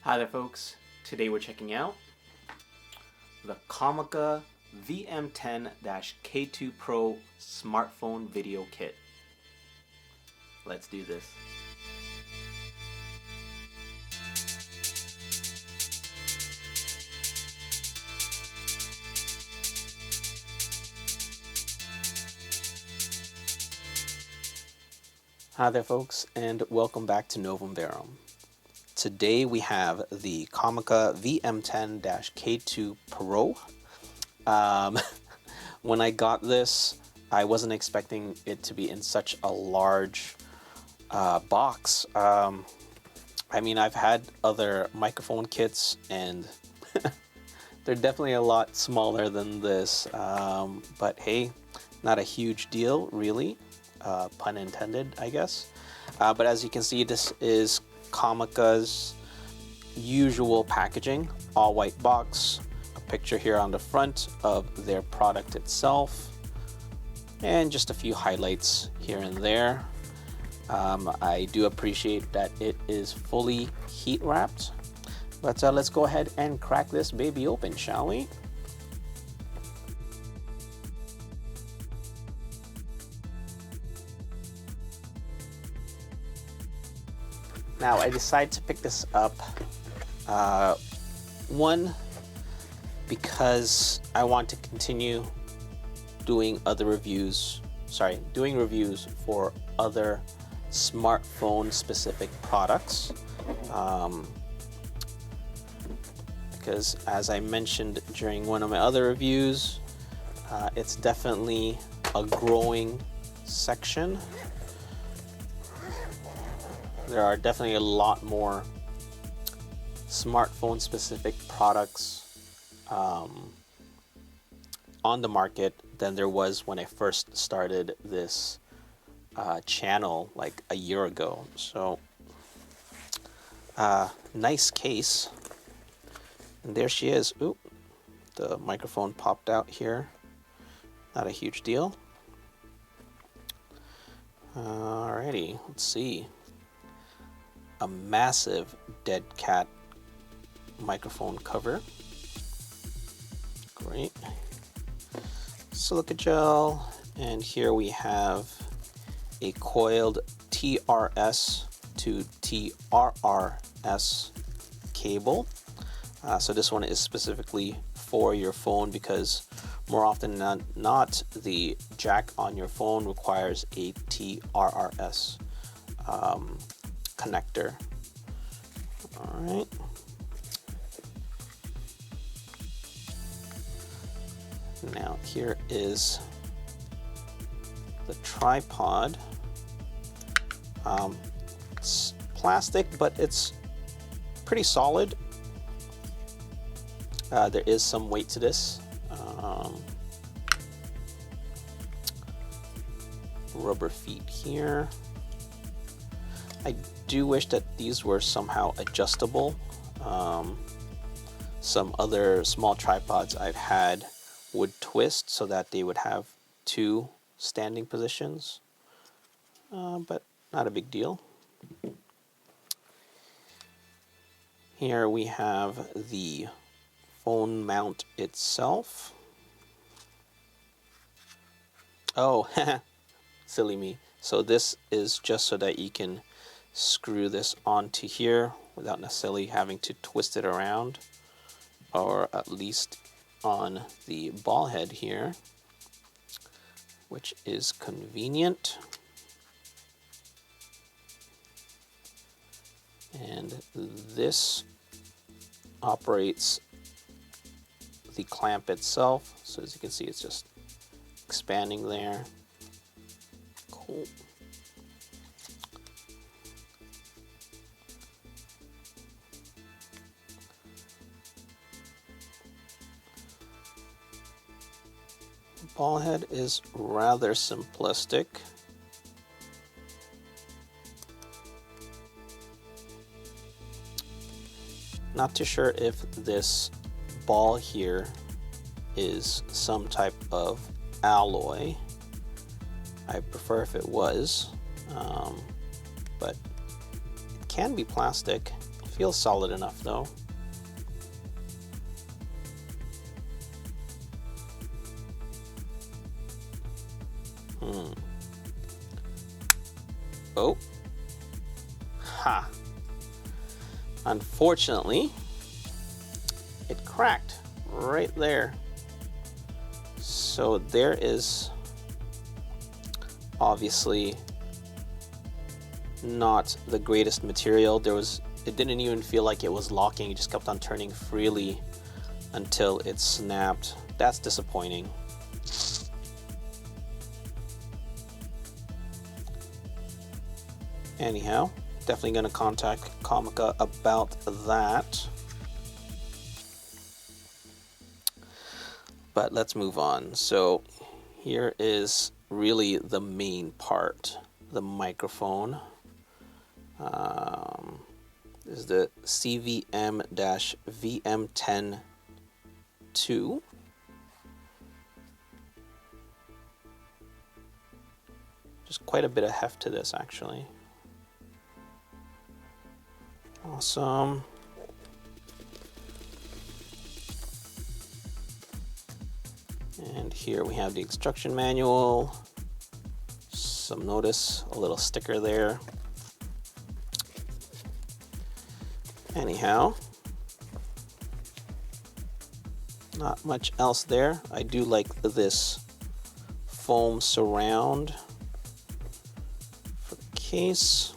Hi there folks, today we're checking out the COMICA VM10-K2 Pro smartphone video kit. Let's do this. Hi there folks, and welcome back to Novum Verum. Today we have the COMICA VM10-K2 Pro. When I got this, I wasn't expecting it to be in such a large box. I mean, I've had other microphone kits and they're definitely a lot smaller than this, but hey, not a huge deal really, pun intended, I guess. But as you can see, this is COMICA's usual packaging, all white box, a picture here on the front of their product itself, and just a few highlights here and there. I do appreciate that it is fully heat wrapped, but let's go ahead and crack this baby open, shall we? Now I decided to pick this up, one, because I want to continue doing reviews for other smartphone specific products, because as I mentioned during one of my other reviews, it's definitely a growing section. There are definitely a lot more smartphone specific products on the market than there was when I first started this channel like a year ago. So nice case, and there she is. Ooh, the microphone popped out here, not a huge deal. Alrighty, let's see. A massive dead cat microphone cover. Great. Silica gel, and here we have a coiled TRS to TRRS cable. So this one is specifically for your phone because more often than not, the jack on your phone requires a TRRS connector. All right. Now here is the tripod. It's plastic, but it's pretty solid. There is some weight to this. Rubber feet here. I do wish that these were somehow adjustable. Some other small tripods I've had would twist so that they would have two standing positions, but not a big deal. Here we have the phone mount itself. Oh, silly me. So this is just so that you can screw this onto here without necessarily having to twist it around, or at least on the ball head here, which is convenient. And this operates the clamp itself, so as you can see, it's just expanding there. Cool. Ball head is rather simplistic. Not too sure if this ball here is some type of alloy. I prefer if it was, but it can be plastic if Feels solid enough though. Oh. Ha. Unfortunately, it cracked right there. So there is obviously not the greatest material. It didn't even feel like it was locking. It just kept on turning freely until it snapped. That's disappointing. Anyhow, definitely going to contact COMICA about that. But let's move on. So here is really the main part, the microphone. This is the CVM-VM10-2. Just quite a bit of heft to this, actually. Awesome. And here we have the instruction manual. Some notice, a little sticker there. Anyhow, not much else there. I do like this foam surround for the case.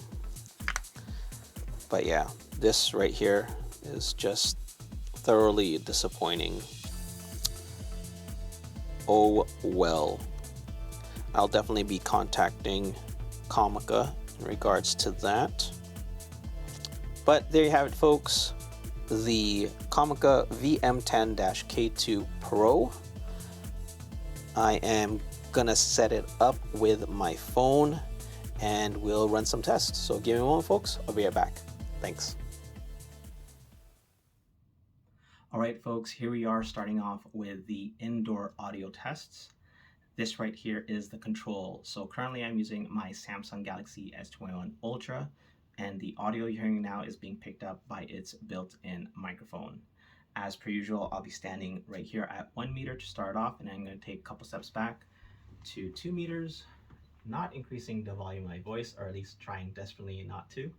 But yeah, this right here is just thoroughly disappointing. Oh well. I'll definitely be contacting COMICA in regards to that. But there you have it, folks. The COMICA VM10-K2 Pro. I am gonna set it up with my phone and we'll run some tests. So give me a moment, folks. I'll be right back. Thanks. All right, folks, here we are starting off with the indoor audio tests. This right here is the control. So currently I'm using my Samsung Galaxy S21 Ultra, and the audio you're hearing now is being picked up by its built-in microphone. As per usual, I'll be standing right here at 1 meter to start off, and I'm going to take a couple steps back to 2 meters, not increasing the volume of my voice, or at least trying desperately not to.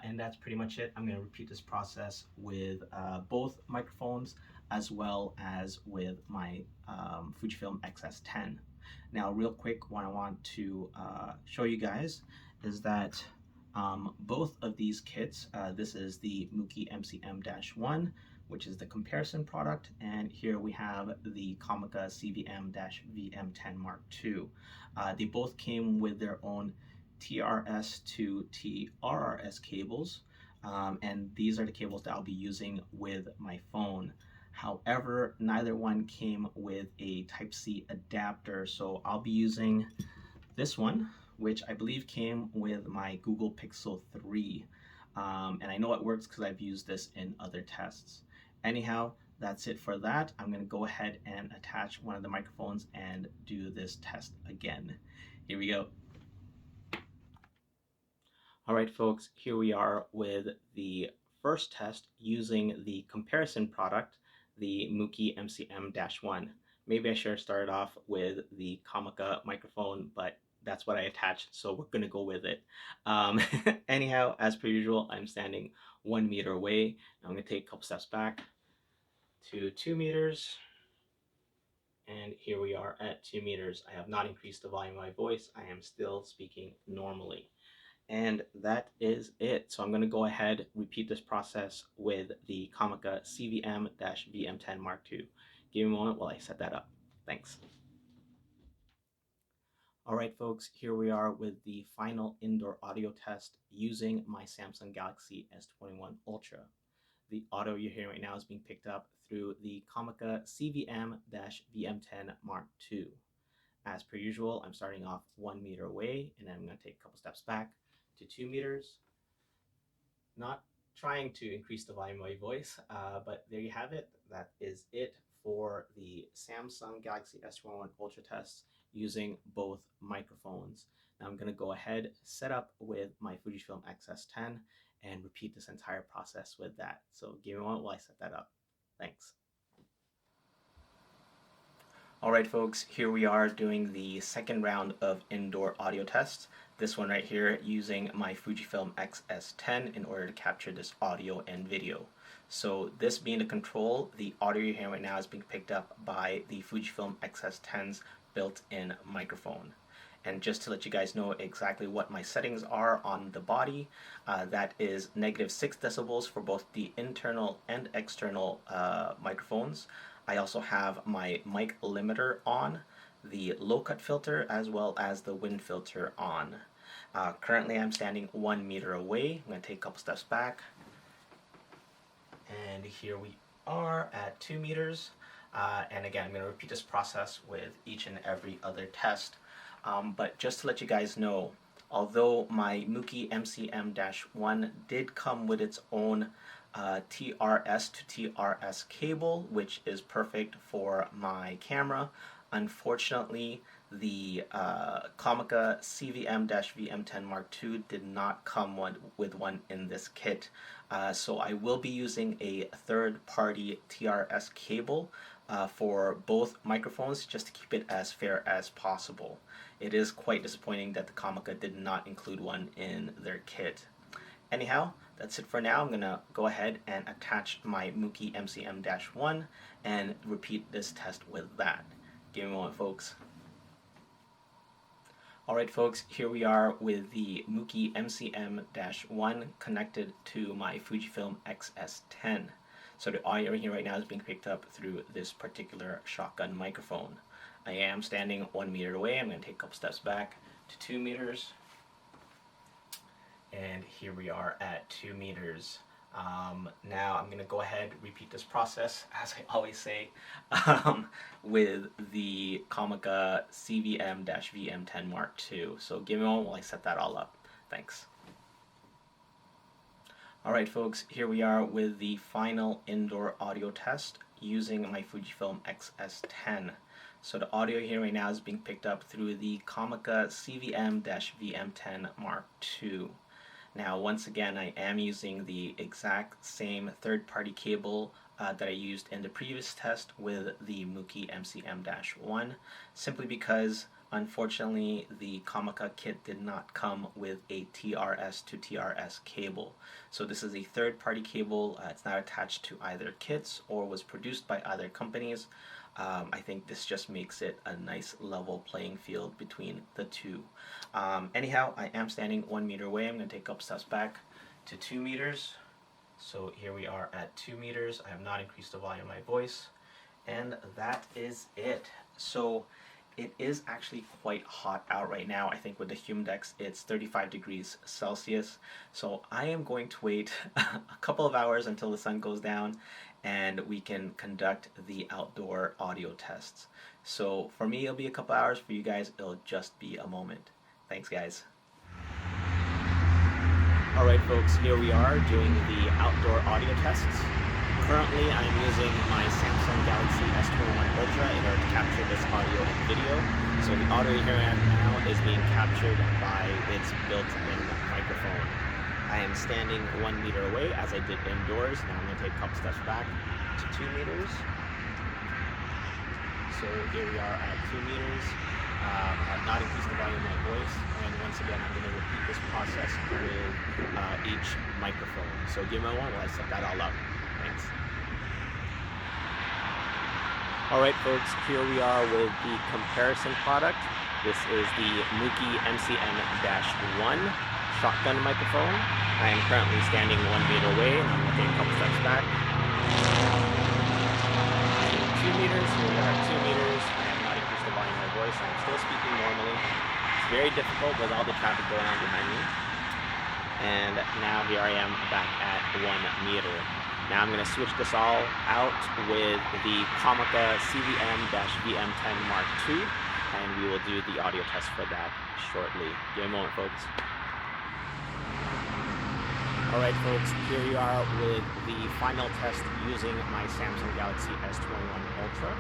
And that's pretty much it. I'm going to repeat this process with both microphones as well as with my Fujifilm X-S10. Now, real quick, what I want to show you guys is that both of these kits, this is the Muki MCM-1, which is the comparison product, and here we have the COMICA CVM-VM10 Mark II. They both came with their own TRS to TRRS cables, and these are the cables that I'll be using with my phone. However, neither one came with a Type-C adapter, so I'll be using this one, which I believe came with my Google Pixel 3. And I know it works because I've used this in other tests. Anyhow, that's it for that. I'm going to go ahead and attach one of the microphones and do this test again. Here we go. All right, folks, here we are with the first test using the comparison product, the Muki MCM-1. Maybe I should have started off with the COMICA microphone, but that's what I attached, so we're gonna go with it. Anyhow, as per usual, I'm standing 1 meter away. I'm gonna take a couple steps back to 2 meters. And here we are at 2 meters. I have not increased the volume of my voice. I am still speaking normally. And that is it. So I'm going to go ahead, repeat this process with the COMICA CVM-VM10 Mark II. Give me a moment while I set that up. Thanks. All right, folks, here we are with the final indoor audio test using my Samsung Galaxy S21 Ultra. The audio you're hearing right now is being picked up through the COMICA CVM-VM10 Mark II. As per usual, I'm starting off 1 meter away, and I'm going to take a couple steps back to 2 meters. Not trying to increase the volume of my voice, but there you have it. That is it for the Samsung Galaxy S21 Ultra tests using both microphones. Now I'm going to go ahead, set up with my Fujifilm X-S10, and repeat this entire process with that. So give me a moment while I set that up. Thanks. All right, folks, here we are doing the second round of indoor audio tests. This one right here using my Fujifilm X-S10 in order to capture this audio and video. So this being the control, the audio you're hearing right now is being picked up by the Fujifilm X-S10's built-in microphone. And just to let you guys know exactly what my settings are on the body, that is -6 decibels for both the internal and external microphones. I also have my mic limiter on, the low cut filter, as well as the wind filter on. Currently I'm standing 1 meter away. I'm going to take a couple steps back. And here we are at 2 meters. And again, I'm going to repeat this process with each and every other test. But just to let you guys know, although my Muki MCM-1 did come with its own TRS to TRS cable, which is perfect for my camera, unfortunately the COMICA CVM-VM10 Mark II did not come with one in this kit. So I will be using a third-party TRS cable for both microphones, just to keep it as fair as possible. It is quite disappointing that the COMICA did not include one in their kit. Anyhow, that's it for now. I'm going to go ahead and attach my Muki MCM-1 and repeat this test with that. Give me a moment, folks. Alright folks, here we are with the Muki MCM-1 connected to my Fujifilm X-S10. So the audio here right now is being picked up through this particular shotgun microphone. I am standing 1 meter away. I'm going to take a couple steps back to 2 meters. And here we are at 2 meters. Now I'm going to go ahead and repeat this process, as I always say, with the COMICA CVM-VM10 Mark II. So give me a moment while I set that all up. Thanks. Alright folks, here we are with the final indoor audio test using my Fujifilm X-S10. So the audio here right now is being picked up through the COMICA CVM-VM10 Mark II. Now once again, I am using the exact same third-party cable that I used in the previous test with the Muki MCM-1, simply because unfortunately the COMICA kit did not come with a TRS to TRS cable. So this is a third-party cable. It's not attached to either kits or was produced by other companies. I think this just makes it a nice level playing field between the two. Anyhow, I am standing 1 meter away. I'm going to take a couple steps back to 2 meters. So here we are at 2 meters. I have not increased the volume of my voice. And that is it. So it is actually quite hot out right now. I think with the Humidex it's 35 degrees Celsius. So I am going to wait a couple of hours until the sun goes down and we can conduct the outdoor audio tests. So for me it'll be a couple hours, for you guys it'll just be a moment. Thanks guys. Alright folks, here we are doing the outdoor audio tests. Currently I'm using my Samsung Galaxy S21 Ultra in order to capture this audio and video. So the audio here now is being captured by its built-in microphone. I am standing 1 meter away as I did indoors. Now I'm going to take a couple steps back to 2 meters. So here we are at 2 meters. I have not increased the volume of my voice, and once again I'm going to repeat this process with each microphone. So give me a moment while I set that all up. Thanks. Alright folks, here we are with the comparison product. This is the Muki MCM-1 shotgun microphone. I am currently standing 1 meter away, and I'm going to take a couple steps back. 2 meters, here we are at 2 meters. I have not increased the volume of my voice. I'm still speaking normally. It's very difficult with all the traffic going on behind me. And now here I am back at 1 meter. Now I'm going to switch this all out with the COMICA CVM-VM10 Mark II, and we will do the audio test for that shortly. Give me a moment, folks. Alright folks, here we are with the final test using my Samsung Galaxy S21 Ultra.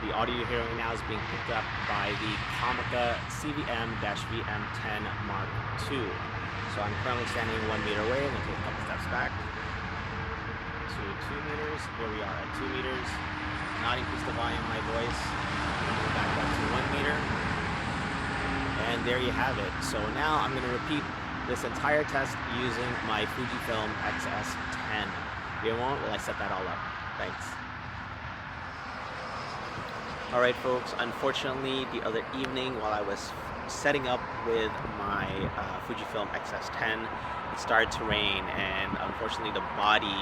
The audio you're hearing now is being picked up by the COMICA CVM-VM10 Mark II. So I'm currently standing 1 meter away. I'm going to take a couple steps back to 2 meters. Here we are at 2 meters. Not increase the volume of my voice. Move back up to 1 meter. And there you have it. So now I'm going to repeat this entire test using my Fujifilm X-S10. You won't? Well, I set that all up. Thanks. Alright folks, unfortunately the other evening while I was setting up with my Fujifilm X-S10, it started to rain, and unfortunately the body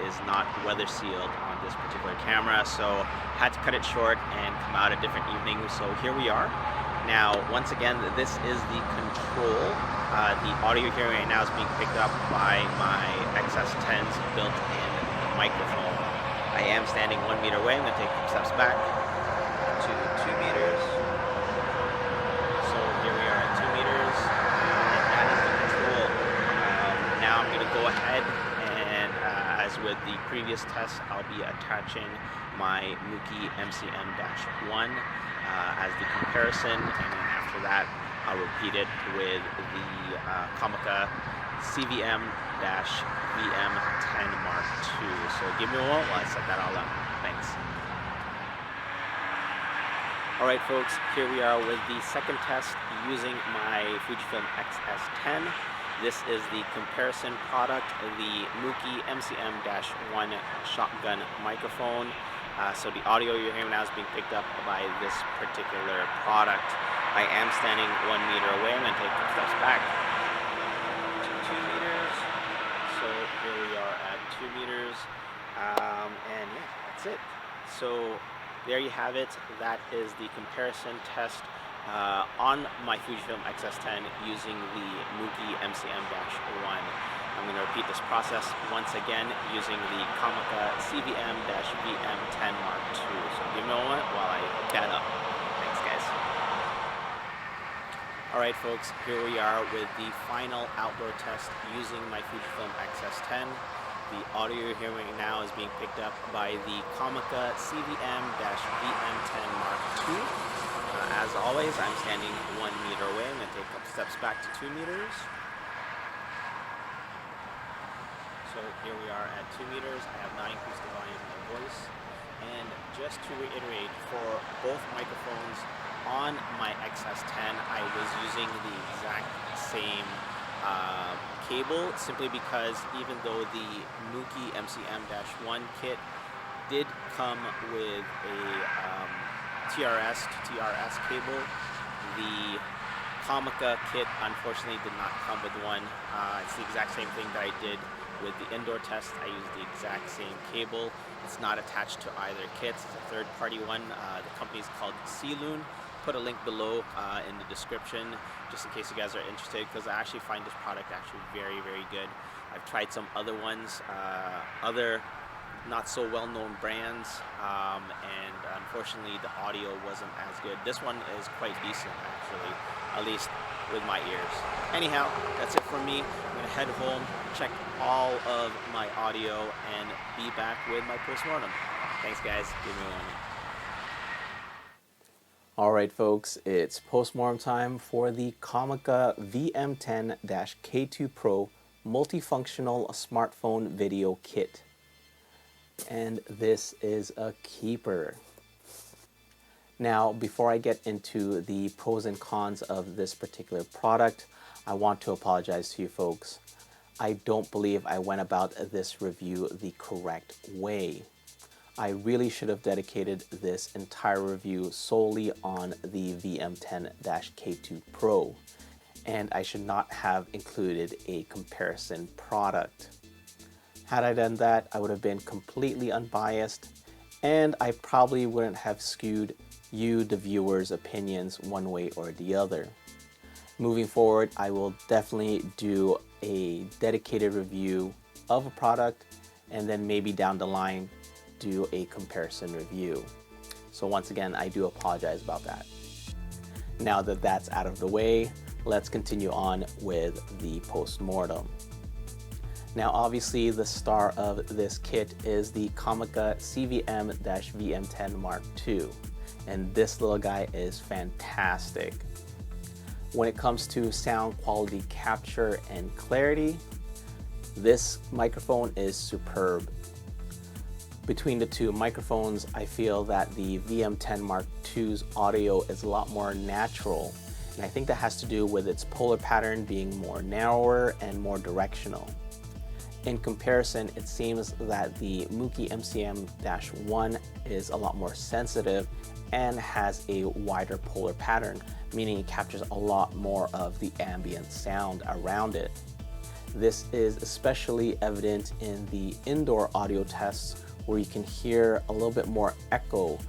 is not weather sealed on this particular camera, so had to cut it short and come out a different evening. So here we are. Now once again, this is the control. The audio here right now is being picked up by my X-S10's built-in microphone. I am standing 1 meter away. I'm going to take some steps back to 2 meters. So here we are at 2 meters, and that is the control. Now I'm going to go ahead and, as with the previous test, I'll be attaching my Muki MCM-1 as the comparison, and then after that I'll repeat it with the COMICA VM10 Mark II. So give me a moment while I set that all up. Thanks. Alright folks, here we are with the second test using my Fujifilm X-S10. This is the comparison product, the Muki MCM-1 shotgun microphone. So the audio you're hearing now is being picked up by this particular product. I am standing 1 meter away. I'm going to take some steps back to 2 meters. So here we are at 2 meters. And yeah, that's it. So there you have it. That is the comparison test on my Fujifilm X-S10 using the Muki MCM-1. I'm going to repeat this process once again using the COMICA VM10 Mark II. So give me a moment while I get up. Thanks guys. Alright folks, here we are with the final outdoor test using my Fujifilm X-S10. The audio you're hearing now is being picked up by the COMICA VM10 Mark II. As always, I'm standing 1 meter away. I'm going to take a couple steps back to 2 meters. So here we are at 2 meters. I have not increased the volume of my voice. And just to reiterate, for both microphones on my X-S10, I was using the exact same cable, simply because even though the Muki MCM-1 kit did come with a TRS to TRS cable, the COMICA kit unfortunately did not come with one. It's the exact same thing that I did with the indoor test. I used the exact same cable. It's not attached to either kits. It's a third-party one. The company is called Sealoon. Put a link below in the description just in case you guys are interested, because I actually find this product actually very, very good. I've tried some other ones, other not so well-known brands, and unfortunately the audio wasn't as good. This one is quite decent actually, at least with my ears. Anyhow, that's it from me. I'm gonna head home, check all of my audio, and be back with my postmortem. Thanks guys, give me a moment. Alright folks, it's postmortem time for the COMICA VM10-K2 Pro multifunctional smartphone video kit. And this is a keeper. Now, before I get into the pros and cons of this particular product, I want to apologize to you folks. I don't believe I went about this review the correct way. I really should have dedicated this entire review solely on the VM10-K2 Pro, and I should not have included a comparison product. Had I done that, I would have been completely unbiased, and I probably wouldn't have skewed you, the viewers' opinions one way or the other. Moving forward, I will definitely do a dedicated review of a product, and then maybe down the line do a comparison review. So once again, I do apologize about that. Now that that's out of the way, let's continue on with the postmortem. Now obviously the star of this kit is the COMICA VM10 Mark II, and this little guy is fantastic. When it comes to sound quality capture and clarity, this microphone is superb. Between the two microphones, I feel that the VM10 Mark II's audio is a lot more natural, and I think that has to do with its polar pattern being more narrower and more directional. In comparison, it seems that the Mookie MCM-1 is a lot more sensitive and has a wider polar pattern, meaning it captures a lot more of the ambient sound around it. This is especially evident in the indoor audio tests, where you can hear a little bit more echo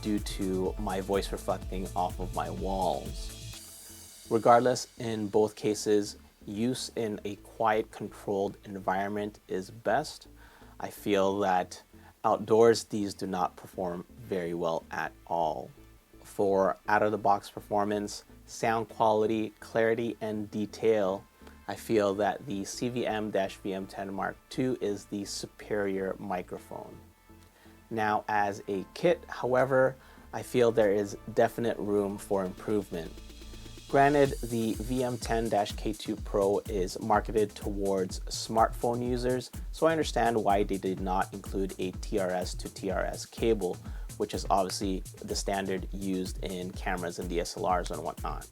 due to my voice reflecting off of my walls. Regardless, in both cases, use in a quiet, controlled environment is best. I feel that outdoors, these do not perform very well at all. For out-of-the-box performance, sound quality, clarity, and detail, I feel that the CVM-VM10 Mark II is the superior microphone. Now, as a kit, however, I feel there is definite room for improvement. Granted, the VM10-K2 Pro is marketed towards smartphone users, so I understand why they did not include a TRS to TRS cable, which is obviously the standard used in cameras and DSLRs and whatnot.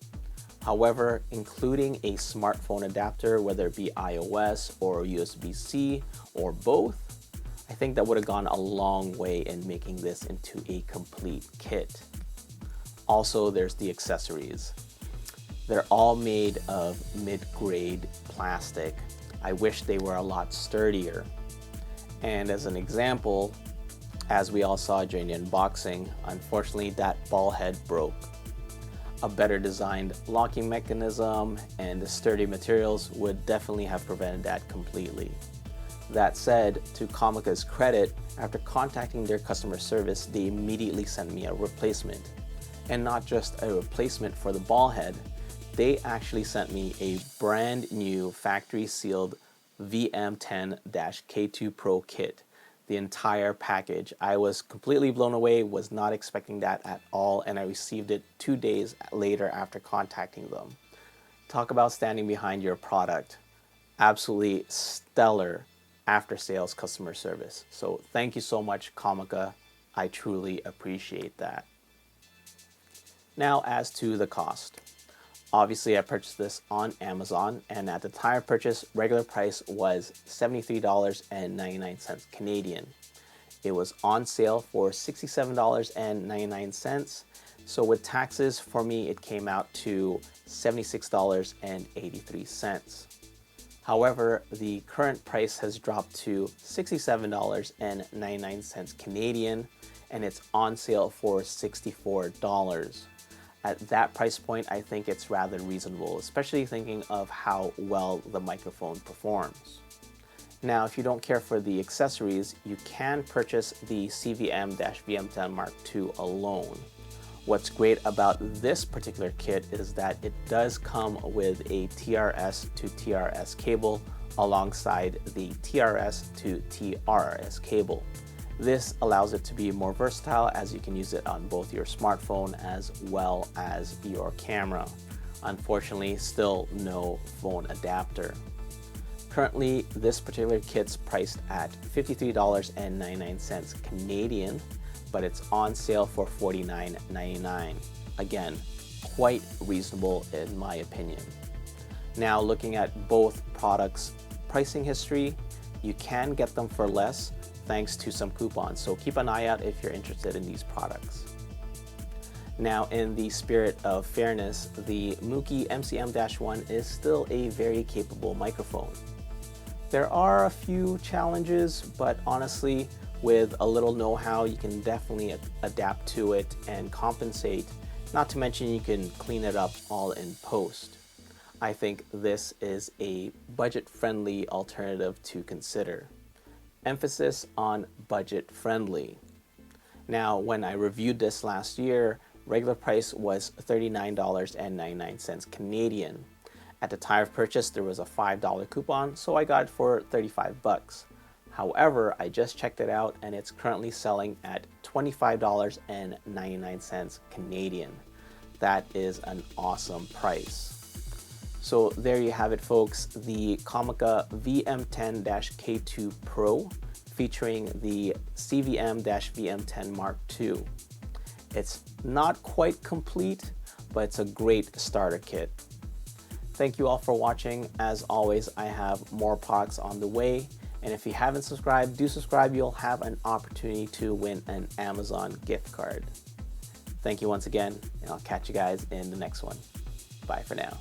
However, including a smartphone adapter, whether it be iOS or USB-C or both, I think that would have gone a long way in making this into a complete kit. Also, there's the accessories. They're all made of mid-grade plastic. I wish they were a lot sturdier. And as an example, as we all saw during the unboxing, unfortunately that ball head broke. A better designed locking mechanism and the sturdy materials would definitely have prevented that completely. That said, to COMICA's credit, after contacting their customer service, they immediately sent me a replacement. And not just a replacement for the ball head, they actually sent me a brand new factory sealed VM10-K2 Pro kit. The entire package. I was completely blown away, was not expecting that at all, and I received it 2 days later after contacting them. Talk about standing behind your product. Absolutely stellar after-sales customer service. So thank you so much, COMICA. I truly appreciate that. Now, as to the cost. Obviously, I purchased this on Amazon, and at the time of purchase, regular price was $73.99 Canadian. It was on sale for $67.99. So with taxes, for me, it came out to $76.83. However, the current price has dropped to $67.99 Canadian, and it's on sale for $64. At that price point, I think it's rather reasonable, especially thinking of how well the microphone performs. Now, if you don't care for the accessories, you can purchase the CVM-VM10 Mark II alone. What's great about this particular kit is that it does come with a TRS to TRS cable alongside the TRS to TRS cable. This allows it to be more versatile, as you can use it on both your smartphone as well as your camera. Unfortunately, still no phone adapter. Currently, this particular kit's priced at $53.99 Canadian, but it's on sale for $49.99. Again, quite reasonable in my opinion. Now, looking at both products' pricing history, you can get them for less thanks to some coupons, so keep an eye out if you're interested in these products. Now, in the spirit of fairness, the Mookie MCM-1 is still a very capable microphone. There are a few challenges, but honestly, with a little know-how, you can definitely adapt to it and compensate. Not to mention, you can clean it up all in post. I think this is a budget-friendly alternative to consider. Emphasis on budget-friendly. Now, when I reviewed this last year, regular price was $39.99 Canadian. At the time of purchase, there was a $5 coupon, so I got it for 35 bucks. However, I just checked it out and it's currently selling at $25.99 Canadian. that is an awesome price. So there you have it, folks, the COMICA VM10-K2 Pro featuring the CVM-VM10 Mark II. It's not quite complete, but it's a great starter kit. Thank you all for watching. As always, I have more products on the way. And if you haven't subscribed, do subscribe. You'll have an opportunity to win an Amazon gift card. Thank you once again, and I'll catch you guys in the next one. Bye for now.